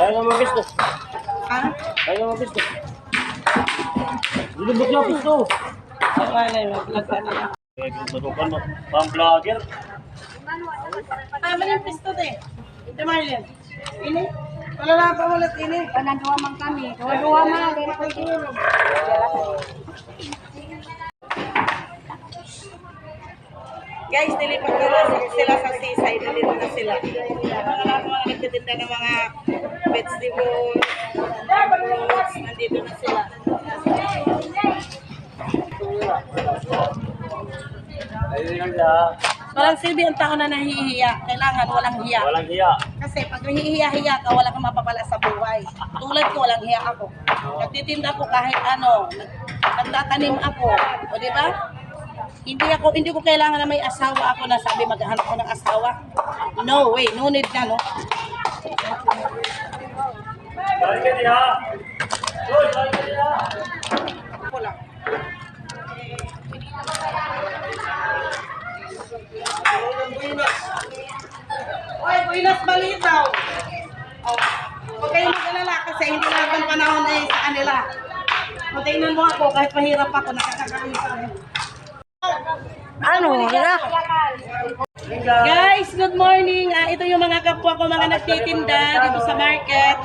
Kaya mo gusto. Ha? Kaya mo gusto. Dilubot na gusto. Wala na, vlog ka nila. Tutukan mo. Pang-vlogger. Tama na yung pisto eh. Ito Marlene. Ini? Wala na pa ulit ini. Nanduwa man kami. Nanduwa man. Dahil ko yun. Guys, nilipat nila sila sa seaside. Nandito na sila. Mga nagtitinda ng mga vegetables, fruits. Nandito na sila. Walang silbi ang tao na nahihiya. Kailangan walang hiya. Walang hiya. Kasi pag nahihiya-hiya ka, wala kang mapapala sa buhay. Tulad ko, walang hiya ako. Nagtitinda ko kahit ano. Nagtatanim ako. O di ba? Hindi ko kailangan na may asawa ako na sabi maghahanap ko ng asawa. No way, no need na, no? Balik ka niya. Balik ka niya. Ako lang. Oy, buinas balitaw. Oh, huwag kayong mag-alala kasi hindi lahat ng panahon ay sa kanila. O, tingnan mo ako, kahit mahirap ako, nakakakain pa rin. Ano? Wala. Guys, good morning. Ito yung mga kapwa ko, mga nagtitinda dito sa market.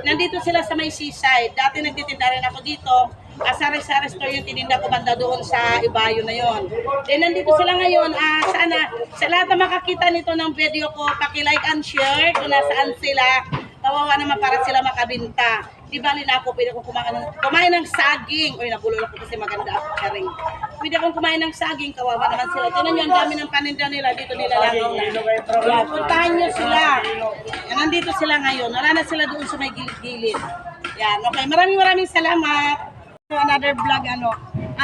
Nandito sila sa may seaside. Dati nagtitinda rin ako dito. Sari-sari store yung tininda ko banda doon sa Ibayo na yon. Then nandito sila ngayon. Sana, sa lahat na makakita nito ng video ko, paki-like and share kung nasaan sila. Kawawa naman para sila makabinta. Di bali na ako, pwede akong kumain ng saging. Uy, nabulol ako kasi maganda ako karing. Pwede akong kumain ng saging, kawawa naman sila. Tingnan nyo, ang dami ng paninda nila. Dito nila langaw na. Yan, puntahan nyo sila. Yan, nandito sila ngayon. Wala na sila doon sa may gilid-gilid. Yan, okay. Maraming salamat. Another vlog,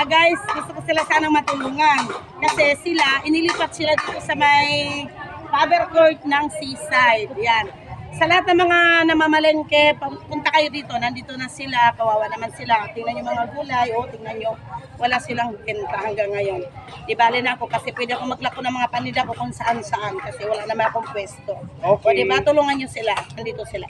guys, gusto ko sila sanang matulungan. Kasi sila, inilipat sila dito sa may cover court ng seaside. Yan. Sa lahat ng mga namamalengke, punta kayo dito, nandito na sila, kawawa naman sila. Tingnan yung mga gulay, tingnan nyo, wala silang benta hanggang ngayon. Di bali na ako kasi pwede ako maglako ng mga paninda ko kung saan-saan kasi wala naman akong pwesto. Okay. O di ba, tulungan nyo sila, nandito sila.